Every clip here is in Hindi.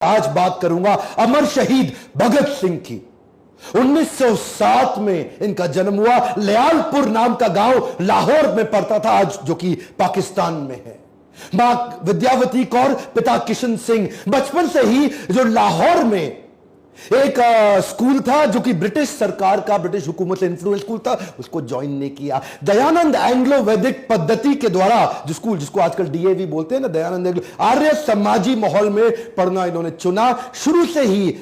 आज बात करूंगा अमर शहीद भगत सिंह की। 1907 में इनका जन्म हुआ। लयालपुर नाम का गांव लाहौर में पड़ता था, आज जो कि पाकिस्तान में है। मां विद्यावती कौर, पिता किशन सिंह। बचपन से ही जो लाहौर में एक स्कूल था जो कि ब्रिटिश सरकार का, ब्रिटिश हुकूमत से इन्फ्लुएंस स्कूल था, उसको ज्वाइन नहीं किया। दयानंद एंग्लो वैदिक पद्धति के द्वारा जो स्कूल, जिसको आजकल डीएवी बोलते हैं ना, दयानंद एंग्लो, आर्य समाजी माहौल में पढ़ना इन्होंने चुना। शुरू से ही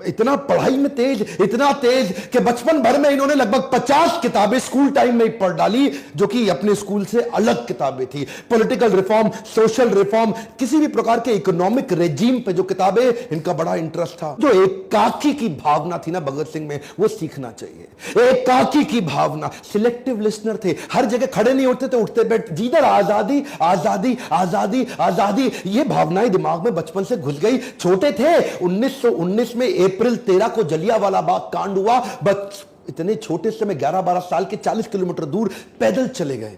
इतना पढ़ाई में तेज, इतना तेज कि बचपन भर में इन्होंने लगभग 50 किताबें स्कूल टाइम में ही पढ़ डाली, जो कि अपने स्कूल से अलग किताबें थी। पॉलिटिकल रिफॉर्म, सोशल रिफॉर्म, किसी भी प्रकार के इकोनॉमिक रेजिम पे जो किताबें, इनका बड़ा इंटरेस्ट था। जो एकाकी की भावना थी ना भगत सिंह में, वो सीखना चाहिए। एकाकी की भावना, सिलेक्टिव लिसनर थे, हर जगह खड़े नहीं होते थे, उठते बैठ, जिधर आजादी आजादी आजादी आजादी, ये भावनाएं दिमाग में बचपन से घुस गई। छोटे थे, 1919 में अप्रैल 13 को जलियांवाला बाग कांड हुआ। बस इतने छोटे से में 11-12 साल के 40 किलोमीटर दूर पैदल चले गए।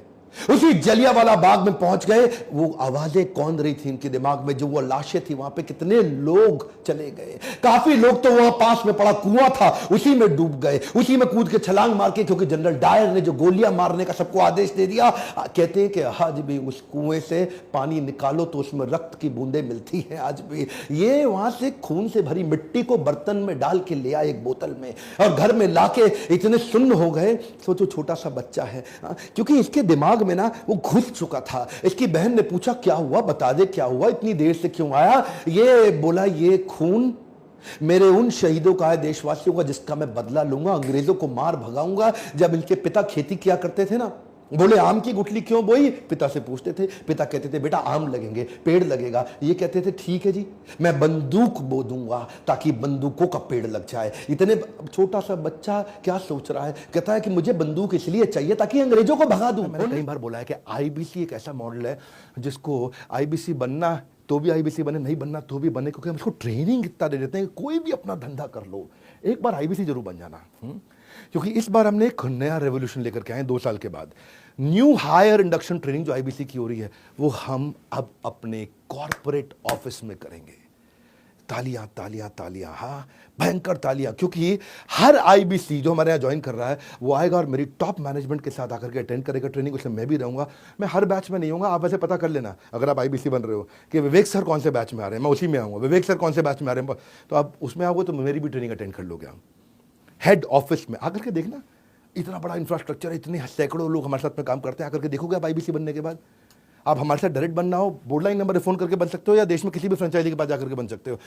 उसी जलियांवाला बाग में पहुंच गए। वो आवाजें कौन रही थी इनके दिमाग में, जो वो लाशें थी वहां पे, कितने लोग चले गए। काफी लोग तो वहां पास में पड़ा कुआं था, उसी में डूब गए, उसी में कूद के छलांग मार के, क्योंकि जनरल डायर ने जो गोलियां मारने का सबको आदेश दे दिया। कहते हैं कि आज भी उस कुएं से पानी निकालो तो उसमें रक्त की बूंदें मिलती हैं आज भी। ये वहां से खून से भरी मिट्टी को बर्तन में डाल के ले आए, एक बोतल में, और घर में लाके इतने सुन्न हो गए। सोचो छोटा सा बच्चा है, क्योंकि इसके दिमाग में ना वो घुस चुका था। इसकी बहन ने पूछा क्या हुआ, बता दे क्या हुआ, इतनी देर से क्यों आया। ये बोला ये खून मेरे उन शहीदों का है, देशवासियों का, जिसका मैं बदला लूंगा, अंग्रेजों को मार भगाऊंगा। जब इनके पिता खेती किया करते थे ना, बोले आम की गुठली क्यों बोई, पिता से पूछते थे। पिता कहते थे बेटा आम लगेंगे, पेड़ लगेगा। ये कहते थे ठीक है जी, मैं बंदूक बो दूंगा ताकि बंदूकों का पेड़ लग जाए। इतने छोटा सा बच्चा क्या सोच रहा है, कहता है कि मुझे बंदूक इसलिए चाहिए ताकि अंग्रेजों को भगा दूं। मैंने कई बार बोला है कि आईबीसी एक ऐसा मॉडल है जिसको आईबीसी बनना तो भी आईबीसी बने, नहीं बनना तो भी बने, क्योंकि हम इसको ट्रेनिंग इतना दे देते हैं कि कोई भी अपना धंधा कर लो, एक बार आईबीसी जरूर बन जाना। क्योंकि इस बार हमने एक नया रेवोल्यूशन लेकर के आए 2 साल के बाद। न्यू हायर इंडक्शन ट्रेनिंग जो आईबीसी की हो रही है, वो हम अब अपने कॉर्पोरेट ऑफिस में करेंगे। तालियां तालियां तालियां, हाँ भयंकर तालियां, क्योंकि हर आईबीसी जो हमारे यहाँ ज्वाइन कर रहा है वो आएगा और मेरी टॉप मैनेजमेंट के साथ आकर के अटेंड करेगा ट्रेनिंग। उसमें मैं भी रहूंगा। मैं हर बैच में नहीं होऊंगा, आप वैसे पता कर लेना अगर आप आईबीसी बन रहे हो कि विवेक सर कौन से बैच में आ रहे हैं, मैं उसी में आऊँगा। विवेक सर कौन से बैच में आ रहे हैं, तो आप उसमें आओगे तो मेरी भी ट्रेनिंग अटेंड कर लोगे। हम हेड ऑफिस में आकर के देखना, इतना बड़ा इंफ्रास्ट्रक्चर, इतने सैकड़ों लोग हमारे साथ में काम करते हैं। आकर के देखोगे आप आईबीसी बनने के बाद। आप हमारे साथ डायरेक्ट बनना हो, बोर्ड लाइन नंबर फोन करके बन सकते हो, या देश में किसी भी फ्रेंचाइजी के पास जाकर के बन सकते हो।